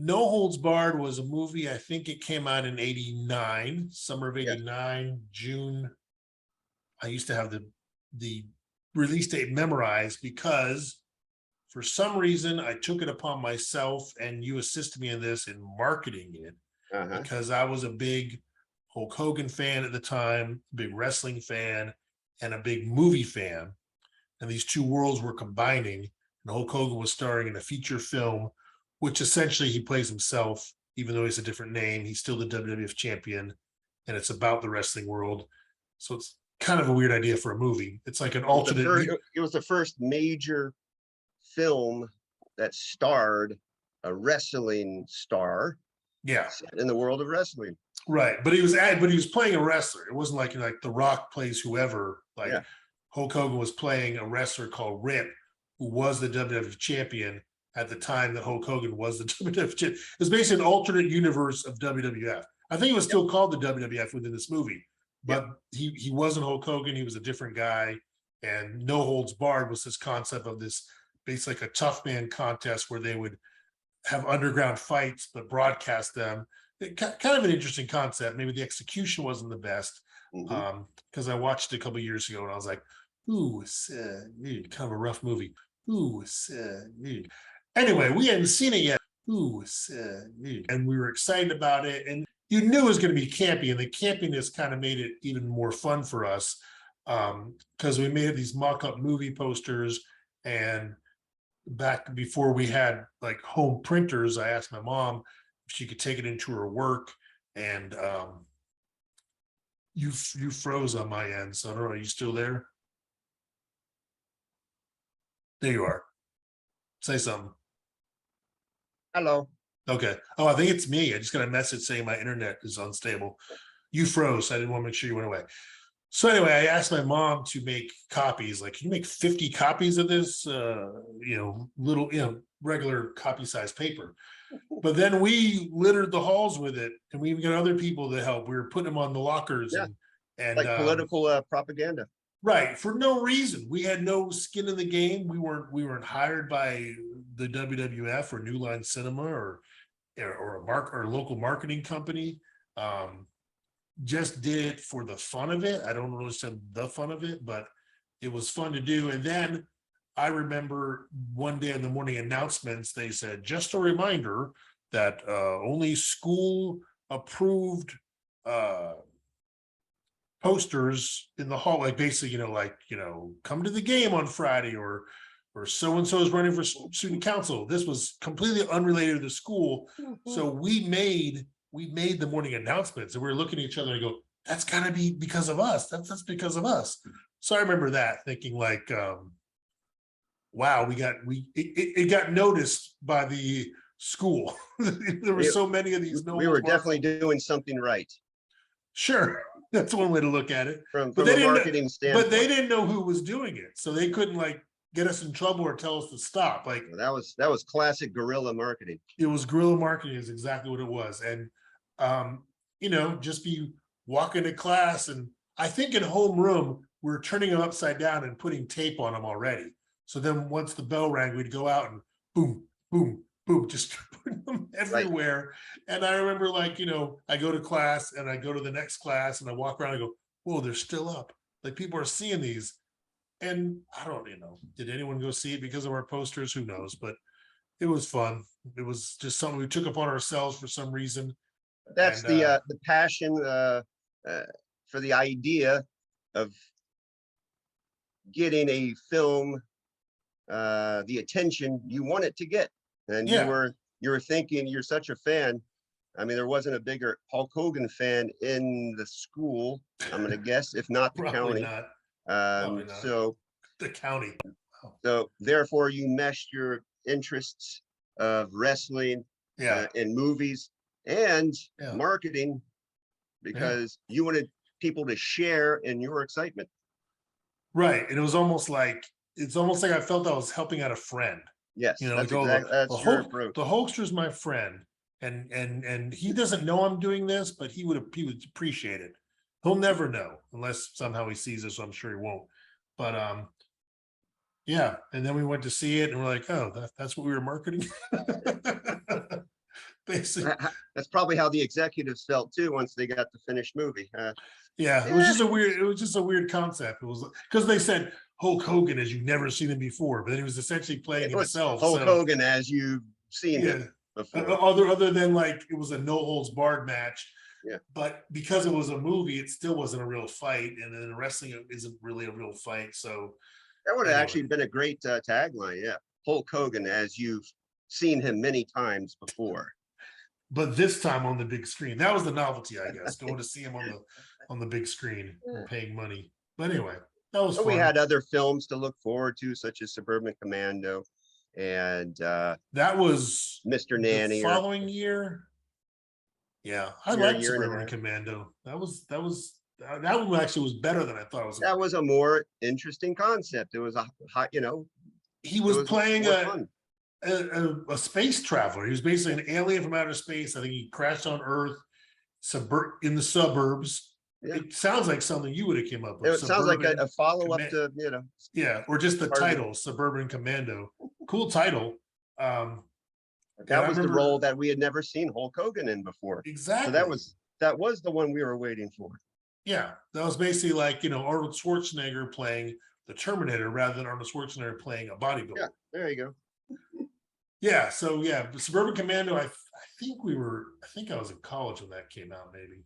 No Holds Barred was a movie. I think it came out in '89, summer of Yeah. '89, June. I used to have the release date memorized because for some reason I took it upon myself, and you assisted me in this in marketing it because I was a big Hulk Hogan fan at the time, big wrestling fan, and a big movie fan. And these two worlds were combining. And Hulk Hogan was starring in a feature film, which essentially he plays himself, even though he's a different name. He's still the WWF champion, and it's about the wrestling world. So it's kind of a weird idea for a movie. It's like an alternate. It was the first major film that starred a wrestling star. Yeah, in the world of wrestling. Right, but he was playing a wrestler. It wasn't like The Rock plays whoever. Like Hulk Hogan was playing a wrestler called Rip, who was the WWF champion at the time that Hulk Hogan was the WWF champion. It was basically an alternate universe of WWF. I think it was still called the WWF within this movie, but he wasn't Hulk Hogan. He was a different guy. And No Holds Barred was this concept of this basically like a tough man contest where they would have underground fights but broadcast them. Kind of an interesting concept. Maybe the execution wasn't the best because I watched it a couple of years ago and I was like, ooh, kind of a rough movie. Ooh, anyway, we hadn't seen it yet. Ooh, and we were excited about it, and you knew it was going to be campy, and the campiness kind of made it even more fun for us because we made these mock-up movie posters. And back before we had like home printers, I asked my mom if she could take it into her work, and you froze on my end, so I don't know. Are you still there? There you are. Say something. Hello. Okay. Oh, I think it's me. I just got a message saying my internet is unstable. You froze. So I didn't want to make sure you went away. So anyway, I asked my mom to make copies. Like, can you make 50 copies of this? Little, regular copy size paper. But then we littered the halls with it, and we even got other people to help. We were putting them on the lockers and like political propaganda. Right, for no reason. We had no skin in the game. We weren't hired by the WWF or New Line Cinema or a local marketing company. Just did it for the fun of it. I don't really understand the fun of it, but it was fun to do. And then I remember one day in the morning announcements, they said, just a reminder that only school approved posters in the hall, like basically, come to the game on Friday, or so-and-so is running for student council. This was completely unrelated to the school. So we made the morning announcements, and we were looking at each other and go, that's gotta be because of us. That's because of us. So I remember that thinking like, wow, it got noticed by the school. There were so many of these. We were definitely doing something right. Sure, that's one way to look at it. From a marketing standpoint. But they didn't know who was doing it, so they couldn't like get us in trouble or tell us to stop. Like that was classic guerrilla marketing. It was guerrilla marketing, is exactly what it was. And just be walking to class, and I think in homeroom we're turning them upside down and putting tape on them already. So then once the bell rang, we'd go out and boom, boom, boom, just putting them everywhere. Right. And I remember I go to class and I go to the next class and I walk around and go, whoa, they're still up. Like people are seeing these. And I don't, did anyone go see it because of our posters? Who knows? But it was fun. It was just something we took upon ourselves for some reason. That's the passion for the idea of getting a film the attention you want it to get. And you were thinking, you're such a fan. I mean, there wasn't a bigger Hulk Hogan fan in the school, I'm going to guess, if not the county. Not. So the county. Wow. So therefore you meshed your interests of wrestling and movies and marketing, because you wanted people to share in your excitement. Right. And it was almost like I felt I was helping out a friend. Yes, that's your approach. The Hulkster's my friend, and he doesn't know I'm doing this, but he would appreciate it. He'll never know unless somehow he sees it, so I'm sure he won't. But and then we went to see it, and we're like, oh, that's what we were marketing. basically. That's probably how the executives felt too once they got the finished movie. Yeah, it was just a weird. It was just a weird concept. It was because they said Hulk Hogan as you've never seen him before, but then he was essentially playing It was himself. Hulk So Hogan as you've seen yeah, him before. other than like it was a no holds barred match. Yeah. But because it was a movie, it still wasn't a real fight, and then wrestling isn't really a real fight. So That would have anyway. actually been a great tagline. Yeah, Hulk Hogan as you've seen him many times before. But this time on the big screen, that was the novelty, I guess, going to see him on the big screen and paying money. But anyway, that was fun. We had other films to look forward to, such as Suburban Commando and that was Mr. Nanny. The following year. Yeah, I liked Suburban Commando. That one actually was better than I thought it was. That was a more interesting concept. It was a hot, he was playing a space traveler. He was basically an alien from outer space. I think he crashed on Earth, in the suburbs. Yeah. It sounds like something you would have came up with. It sounds like a follow-up to, Yeah, or just the title, Suburban Commando. Cool title. That was the role that we had never seen Hulk Hogan in before. Exactly. So that was the one we were waiting for. Yeah, that was basically like, Arnold Schwarzenegger playing the Terminator rather than Arnold Schwarzenegger playing a bodybuilder. Yeah, there you go. Yeah, so yeah, Suburban Commando, I think I was in college when that came out, maybe.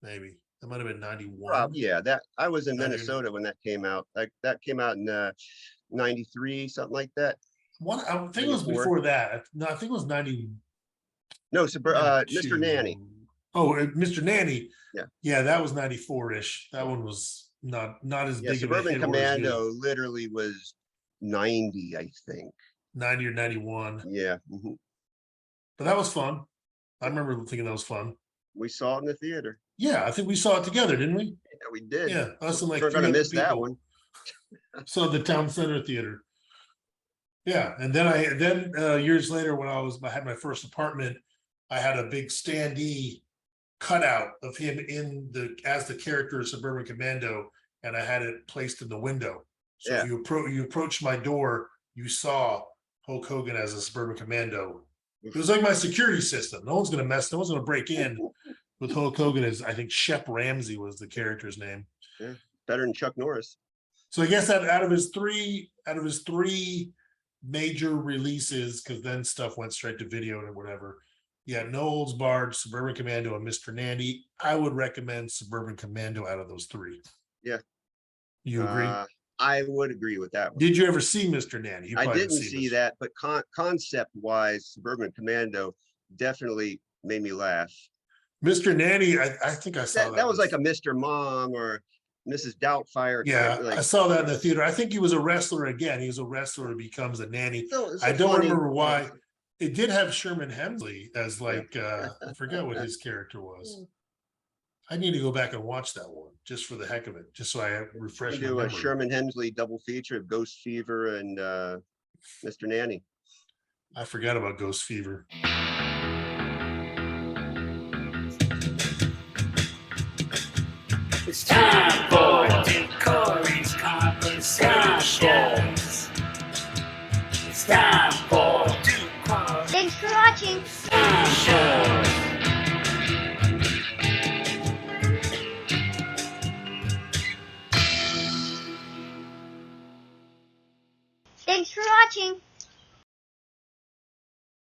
That might have been 91. Yeah, I was in Minnesota when that came out. Like that came out in 93, something like that. I think it was before that. No, I think it was 90. No, Mr. Nanny. Oh, Mr. Nanny. Yeah, that was 94-ish. That one was not as big of a hit. Suburban Commando literally was 90, I think. 90 or 91. Yeah. But that was fun. I remember thinking that was fun. We saw it in the theater. Yeah, I think we saw it together, didn't we? Yeah, we did. Yeah, us and like we're gonna miss that one. So the Town Center Theater. Yeah, and then years later when I had my first apartment, I had a big standee cutout of him as the character of Suburban Commando, and I had it placed in the window. So if you approached my door, you saw Hulk Hogan as a Suburban Commando. It was like my security system. No one's gonna break in with Hulk Hogan as, I think, Shep Ramsey was the character's name. Yeah, better than Chuck Norris. So I guess that out of his three major releases, because then stuff went straight to video and whatever. Yeah, No Holds Barred, Suburban Commando, and Mr. Nanny. I would recommend Suburban Commando out of those three. Yeah. You agree? I would agree with that one. Did you ever see Mr. Nanny? I didn't see that, but concept-wise, Suburban Commando definitely made me laugh. Mr. Nanny, I think I saw that. That was like a Mr. Mom or Mrs. Doubtfire. Yeah, I saw that in the theater. I think he was a wrestler again. He was a wrestler who becomes a nanny. I don't remember why. It did have Sherman Hemsley as I forgot what his character was. I need to go back and watch that one just for the heck of it, just so I refresh my memory. Do a Sherman Hemsley double feature of Ghost Fever and Mr. Nanny. I forgot about Ghost Fever. It's time for Korey's Conversations. It's time for Korey. Thanks for watching. Thanks for watching.